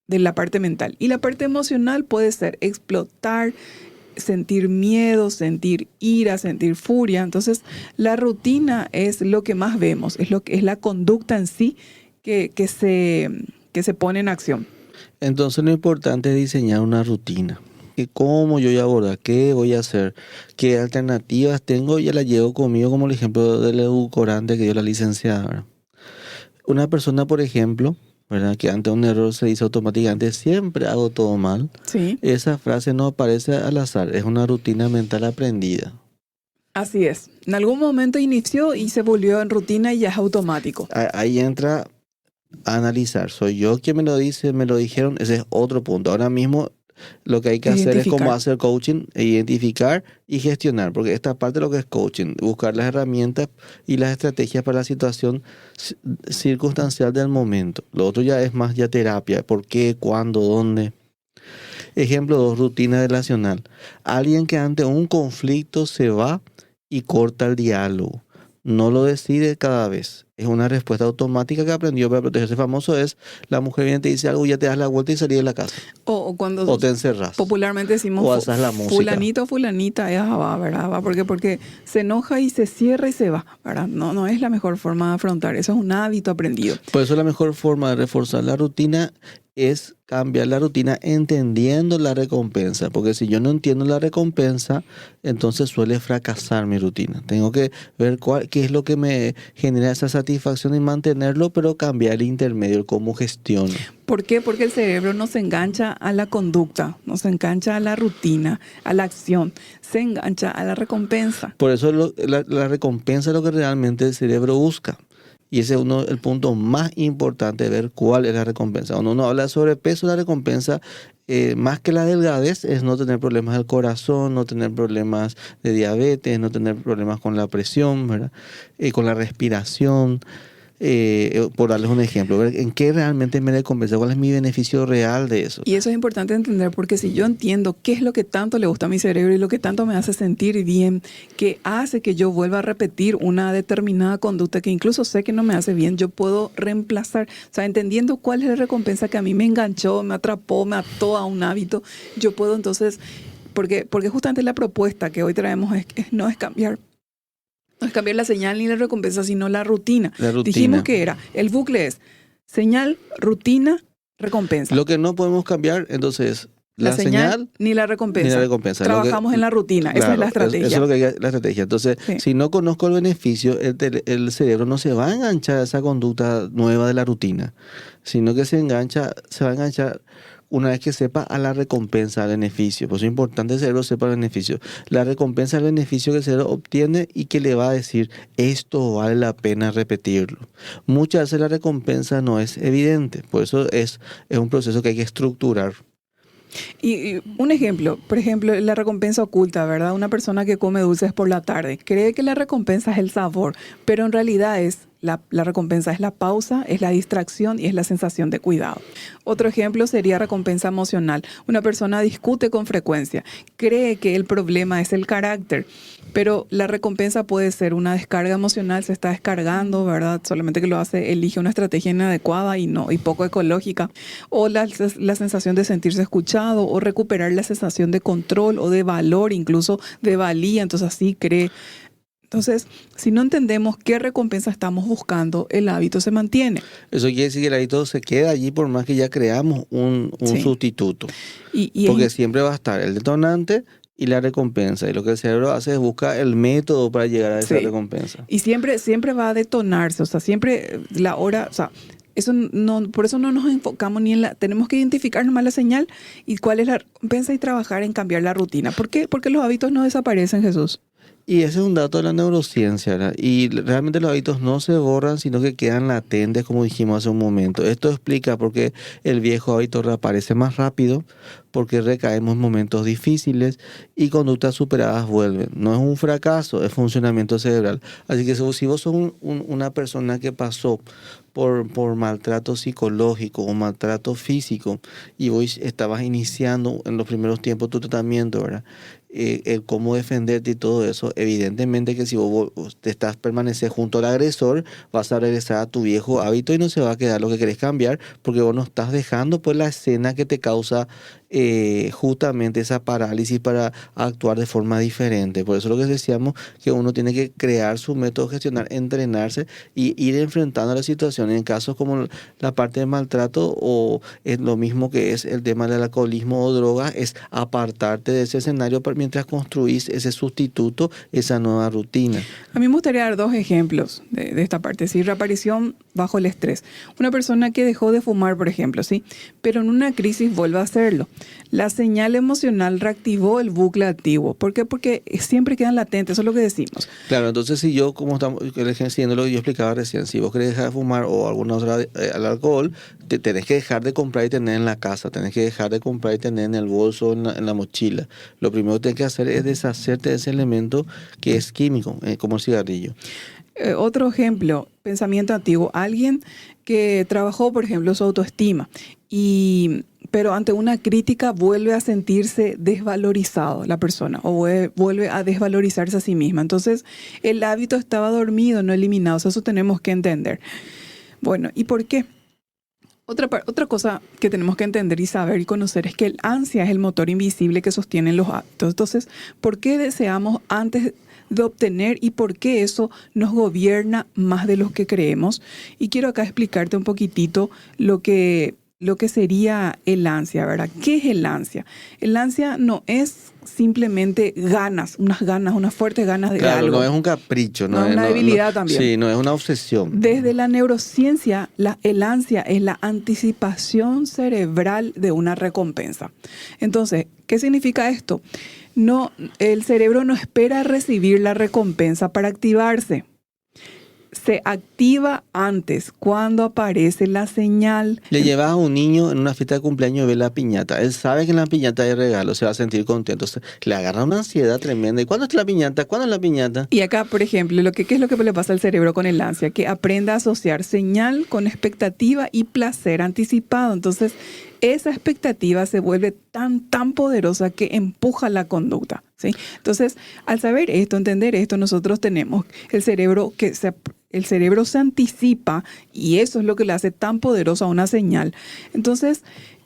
la parte mental. Y la parte emocional puede ser explotar, sentir miedo, sentir ira, sentir furia. Entonces, la rutina es lo que más vemos, es la conducta en sí que se pone en acción. Entonces lo importante es diseñar una rutina. Que cómo yo voy a abordar, qué voy a hacer, qué alternativas tengo, ya la llevo conmigo, como el ejemplo del edulcorante que dio la licenciada. Una persona, por ejemplo, ¿verdad? Que ante un error se dice automáticamente, siempre hago todo mal. Sí, Esa frase no aparece al azar, es una rutina mental aprendida. así es. En algún momento inició y se volvió en rutina y ya es automático. Ahí entra a analizar, ¿soy yo quien me lo dice, me lo dijeron? Ese es otro punto. Ahora mismo lo que hay que hacer es como Identificar. hacer coaching, identificar y gestionar, porque esta parte es lo que es coaching, buscar las herramientas y las estrategias para la situación circunstancial del momento. Lo otro ya es más ya terapia, por qué, cuándo, dónde. Ejemplo 2, rutina relacional. Alguien que ante un conflicto se va y corta el diálogo. No lo decide cada vez. Es una respuesta automática que aprendió para protegerse. Famoso es, la mujer viene y te dice algo y ya te das la vuelta y salís de la casa. O cuando O te encerras. popularmente decimos O haces la música. fulanito o fulanita, ella va, ¿verdad? Va porque se enoja y se cierra y se va, ¿verdad? No es la mejor forma de afrontar. Eso es un hábito aprendido. Por eso la mejor forma de reforzar la rutina es cambiar la rutina entendiendo la recompensa. Porque si yo no entiendo la recompensa, entonces suele fracasar mi rutina. Tengo que ver qué es lo que me genera esa satisfacción y mantenerlo, pero cambiar el intermedio, el cómo gestiono. ¿Por qué? Porque el cerebro no se engancha a la conducta, no se engancha a la rutina, a la acción, se engancha a la recompensa. Por eso la recompensa es lo que realmente el cerebro busca. Y ese es el punto más importante, ver cuál es la recompensa. Cuando uno habla de sobrepeso, la recompensa, más que la delgadez, es no tener problemas del corazón, no tener problemas de diabetes, no tener problemas con la presión, ¿verdad? Con la respiración. Por darles un ejemplo, ver en qué realmente me recompensa, cuál es mi beneficio real de eso. Y eso es importante entender, porque si yo entiendo qué es lo que tanto le gusta a mi cerebro y lo que tanto me hace sentir bien, que hace que yo vuelva a repetir una determinada conducta que incluso sé que no me hace bien, yo puedo reemplazar. O sea, entendiendo cuál es la recompensa que a mí me enganchó, me atrapó, me ató a un hábito, yo puedo entonces, porque justamente la propuesta que hoy traemos no es cambiar. No es cambiar la señal ni la recompensa, sino la rutina. La rutina. Dijimos que el bucle es señal, rutina, recompensa. Lo que no podemos cambiar, entonces, la señal ni la recompensa. Ni la recompensa. Trabajamos en la rutina, claro, esa es la estrategia. Eso es lo que es la estrategia. Entonces, Sí. Si no conozco el beneficio, el cerebro no se va a enganchar a esa conducta nueva de la rutina, sino que se va a enganchar una vez que sepa a la recompensa, al beneficio. Por eso es importante que el cerebro sepa el beneficio. La recompensa es el beneficio que el cerebro obtiene y que le va a decir, esto vale la pena repetirlo. Muchas veces la recompensa no es evidente, por eso es un proceso que hay que estructurar. Y un ejemplo, por ejemplo, la recompensa oculta, ¿verdad? Una persona que come dulces por la tarde cree que la recompensa es el sabor, pero en realidad la recompensa es la pausa, es la distracción y es la sensación de cuidado. Otro ejemplo sería recompensa emocional. Una persona discute con frecuencia, cree que el problema es el carácter, pero la recompensa puede ser una descarga emocional, se está descargando, ¿verdad? Solamente que elige una estrategia inadecuada y poco ecológica. O la sensación de sentirse escuchado, o recuperar la sensación de control o de valor, incluso de valía. Entonces así cree. Entonces, si no entendemos qué recompensa estamos buscando, el hábito se mantiene. Eso quiere decir que el hábito se queda allí por más que ya creamos un Sí. sustituto. Porque siempre va a estar el detonante y la recompensa. Y lo que el cerebro hace es buscar el método para llegar a esa recompensa. Y siempre va a detonarse. O sea, siempre la hora... O sea, por eso no nos enfocamos ni en tenemos que identificar nomás la señal y cuál es la recompensa y trabajar en cambiar la rutina. ¿Por qué? Porque los hábitos no desaparecen, Jesús. Y ese es un dato de la neurociencia, ¿verdad? Y realmente los hábitos no se borran, sino que quedan latentes, como dijimos hace un momento. Esto explica por qué el viejo hábito reaparece más rápido, porque recaemos en momentos difíciles y conductas superadas vuelven. No es un fracaso, es funcionamiento cerebral. Así que si vos sos una persona que pasó por maltrato psicológico o maltrato físico y hoy estabas iniciando en los primeros tiempos tu tratamiento, ¿verdad? El cómo defenderte y todo eso, evidentemente que si vos permaneces junto al agresor, vas a regresar a tu viejo hábito y no se va a quedar lo que querés cambiar, porque vos no estás dejando pues la escena que te causa justamente esa parálisis para actuar de forma diferente. Por eso lo que decíamos, que uno tiene que crear su método de gestionar, entrenarse y ir enfrentando la situación. En casos como la parte de maltrato, o es lo mismo que es el tema del alcoholismo o drogas, es apartarte de ese escenario mientras construís ese sustituto, esa nueva rutina. A mí me gustaría dar dos ejemplos de esta parte, ¿sí? Reaparición bajo el estrés. Una persona que dejó de fumar, por ejemplo, ¿sí? Pero en una crisis vuelve a hacerlo. La señal emocional reactivó el bucle antiguo. ¿Por qué? Porque siempre quedan latentes, eso es lo que decimos. Claro, entonces si yo, como estamos siguiendo lo que yo explicaba recién, si vos querés dejar de fumar o alguna otra, el alcohol, tenés que dejar de comprar y tener en la casa, tenés que dejar de comprar y tener en el bolso, en la mochila. Lo primero que tienes que hacer es deshacerte de ese elemento que es químico, como el cigarrillo. Otro ejemplo, pensamiento antiguo. Alguien que trabajó, por ejemplo, su autoestima, pero ante una crítica vuelve a sentirse desvalorizado la persona o vuelve a desvalorizarse a sí misma. Entonces, el hábito estaba dormido, no eliminado. O sea, eso tenemos que entender. Bueno, ¿y por qué? Otra cosa que tenemos que entender y saber y conocer es que el ansia es el motor invisible que sostiene los hábitos. Entonces, ¿por qué deseamos antes de obtener y por qué eso nos gobierna más de lo que creemos? Y quiero acá explicarte un poquitito lo que sería el ansia, ¿verdad? ¿Qué es el ansia? El ansia no es simplemente unas fuertes ganas de algo. Claro, no es un capricho. No es una debilidad también. Sí, no es una obsesión. Desde la neurociencia, el ansia es la anticipación cerebral de una recompensa. Entonces, ¿qué significa esto? No, el cerebro no espera recibir la recompensa para activarse. Se activa antes, cuando aparece la señal. Le llevas a un niño en una fiesta de cumpleaños y ve la piñata. Él sabe que en la piñata hay regalo, se va a sentir contento. Le agarra una ansiedad tremenda. ¿Y cuándo es la piñata? ¿Cuándo es la piñata? Y acá, por ejemplo, ¿qué es lo que le pasa al cerebro con el ansia? Que aprende a asociar señal con expectativa y placer anticipado. Entonces, esa expectativa se vuelve tan poderosa que empuja la conducta, ¿sí? Entonces, al saber esto, entender esto, nosotros tenemos el cerebro se anticipa y eso es lo que le hace tan poderosa una señal. Entonces,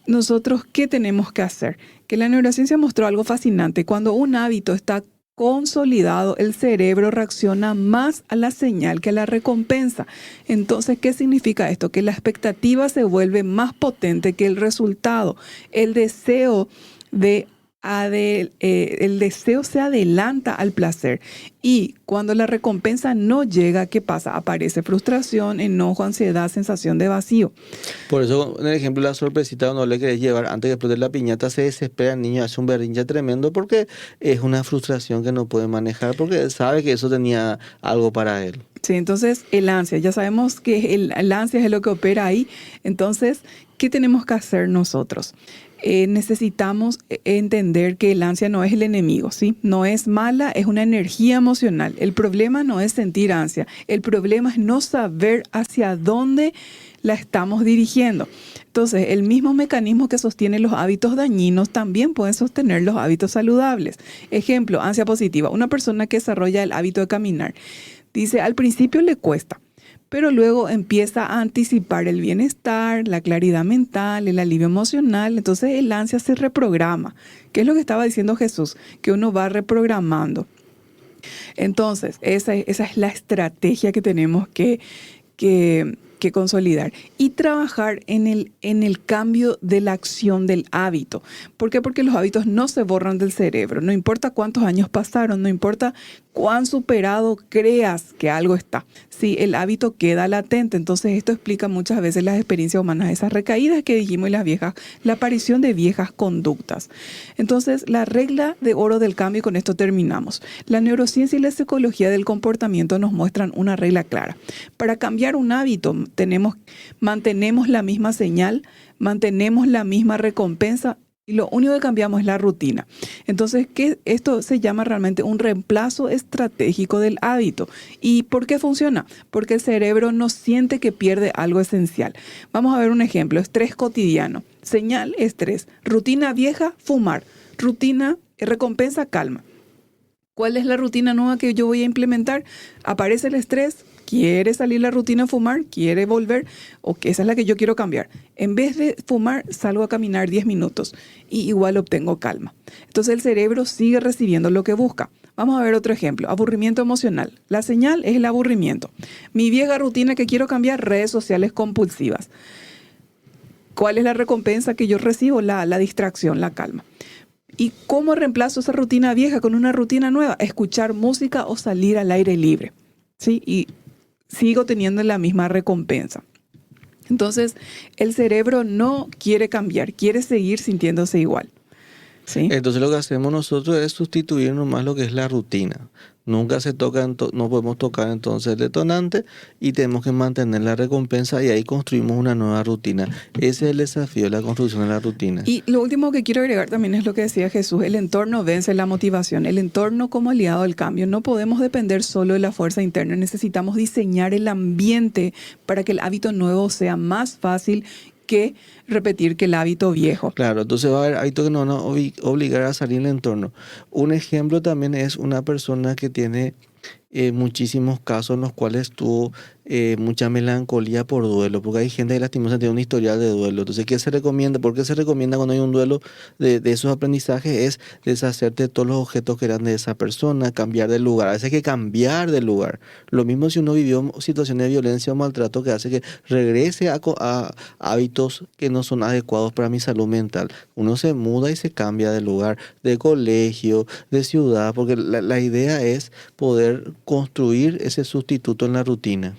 nosotros, ¿qué tenemos que hacer? Que la neurociencia mostró algo fascinante. Cuando un hábito está consolidado, el cerebro reacciona más a la señal que a la recompensa. Entonces, ¿qué significa esto? Que la expectativa se vuelve más potente que el resultado. El deseo se adelanta al placer y cuando la recompensa no llega, ¿qué pasa? Aparece frustración, enojo, ansiedad, sensación de vacío. Por eso, en el ejemplo de la sorpresita, cuando le querés llevar antes de explotar la piñata, se desespera el niño, hace un berrinche tremendo porque es una frustración que no puede manejar porque sabe que eso tenía algo para él. Sí, entonces el ansia, ya sabemos que el ansia es lo que opera ahí. Entonces, ¿qué tenemos que hacer nosotros? Necesitamos entender que el ansia no es el enemigo, ¿sí? No es mala, es una energía emocional. El problema no es sentir ansia, el problema es no saber hacia dónde la estamos dirigiendo. Entonces, el mismo mecanismo que sostiene los hábitos dañinos también puede sostener los hábitos saludables. Ejemplo, ansia positiva. Una persona que desarrolla el hábito de caminar, dice, al principio le cuesta, pero luego empieza a anticipar el bienestar, la claridad mental, el alivio emocional. Entonces el ansia se reprograma. ¿Qué es lo que estaba diciendo Jesús? Que uno va reprogramando. Entonces, esa es la estrategia que tenemos que consolidar y trabajar en el cambio de la acción del hábito. ¿Por qué? Porque los hábitos no se borran del cerebro. No importa cuántos años pasaron, no importa cuán superado creas que algo está. Sí, el hábito queda latente. Entonces esto explica muchas veces las experiencias humanas, esas recaídas que dijimos y la aparición de viejas conductas. Entonces, la regla de oro del cambio, y con esto terminamos. La neurociencia y la psicología del comportamiento nos muestran una regla clara. Para cambiar un hábito, mantenemos la misma señal, mantenemos la misma recompensa y lo único que cambiamos es la rutina. Entonces, esto se llama realmente un reemplazo estratégico del hábito. ¿Y por qué funciona? Porque el cerebro no siente que pierde algo esencial. Vamos a ver un ejemplo. Estrés cotidiano. Señal, estrés. Rutina vieja, fumar. Rutina, recompensa, calma. ¿Cuál es la rutina nueva que yo voy a implementar? Aparece el estrés, quiere salir la rutina de fumar, quiere volver, o que esa es la que yo quiero cambiar. En vez de fumar, salgo a caminar 10 minutos y igual obtengo calma. Entonces el cerebro sigue recibiendo lo que busca. Vamos a ver otro ejemplo, aburrimiento emocional. La señal es el aburrimiento. Mi vieja rutina que quiero cambiar, redes sociales compulsivas. ¿Cuál es la recompensa que yo recibo? La distracción, la calma. ¿Y cómo reemplazo esa rutina vieja con una rutina nueva? Escuchar música o salir al aire libre, ¿sí? Y sigo teniendo la misma recompensa. Entonces, el cerebro no quiere cambiar, quiere seguir sintiéndose igual, ¿sí? Entonces lo que hacemos nosotros es sustituir nomás lo que es la rutina. Nunca se toca, no podemos tocar entonces el detonante y tenemos que mantener la recompensa y ahí construimos una nueva rutina. Ese es el desafío, la construcción de la rutina. Y lo último que quiero agregar también es lo que decía Jesús, el entorno vence la motivación, el entorno como aliado al cambio. No podemos depender solo de la fuerza interna, necesitamos diseñar el ambiente para que el hábito nuevo sea más fácil que repetir que el hábito viejo. Claro, entonces va a haber hábitos que nos van a obligar a salir del entorno. Un ejemplo también es una persona que tiene muchísimos casos en los cuales tuvo mucha melancolía por duelo, porque hay gente que lastimosamente tiene un historial de duelo. Entonces, ¿qué se recomienda? ¿Por qué se recomienda cuando hay un duelo de esos aprendizajes? Es deshacerte de todos los objetos que eran de esa persona, cambiar de lugar. A veces hay que cambiar de lugar. Lo mismo si uno vivió situaciones de violencia o maltrato que hace que regrese a hábitos que no son adecuados para mi salud mental. Uno se muda y se cambia de lugar, de colegio, de ciudad, porque la idea es poder construir ese sustituto en la rutina.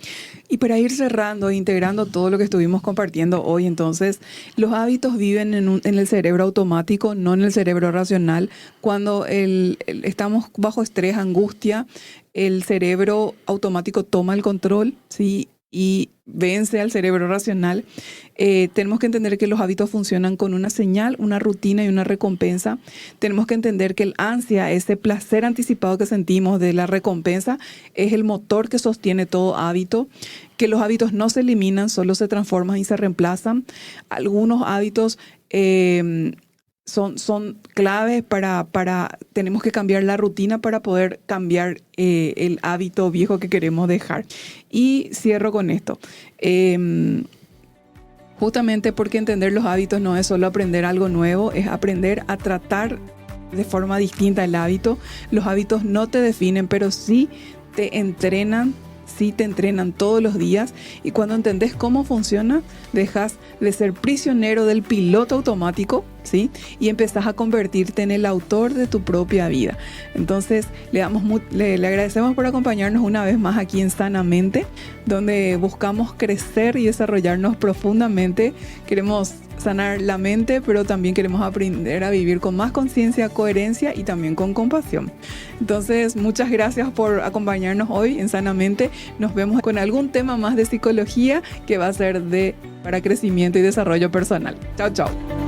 Y para ir cerrando e integrando todo lo que estuvimos compartiendo hoy, entonces, los hábitos viven en el cerebro automático, no en el cerebro racional. Cuando estamos bajo estrés, angustia, el cerebro automático toma el control, ¿sí? Y vence al cerebro racional. Tenemos que entender que los hábitos funcionan con una señal, una rutina y una recompensa. Tenemos que entender que el ansia, ese placer anticipado que sentimos de la recompensa, es el motor que sostiene todo hábito. Que los hábitos no se eliminan, solo se transforman y se reemplazan. Algunos hábitos son claves tenemos que cambiar la rutina para poder cambiar el hábito viejo que queremos dejar. Y cierro con esto. Justamente porque entender los hábitos no es solo aprender algo nuevo, es aprender a tratar de forma distinta el hábito. Los hábitos no te definen, pero sí te entrenan todos los días, y cuando entendés cómo funciona, dejas de ser prisionero del piloto automático, ¿sí? Y empezás a convertirte en el autor de tu propia vida. Entonces, le agradecemos por acompañarnos una vez más aquí en Sanamente, donde buscamos crecer y desarrollarnos profundamente. Queremos sanar la mente, pero también queremos aprender a vivir con más conciencia, coherencia y también con compasión. Entonces, muchas gracias por acompañarnos hoy en Sanamente. Nos vemos con algún tema más de psicología que va a ser para crecimiento y desarrollo personal. Chao, chao.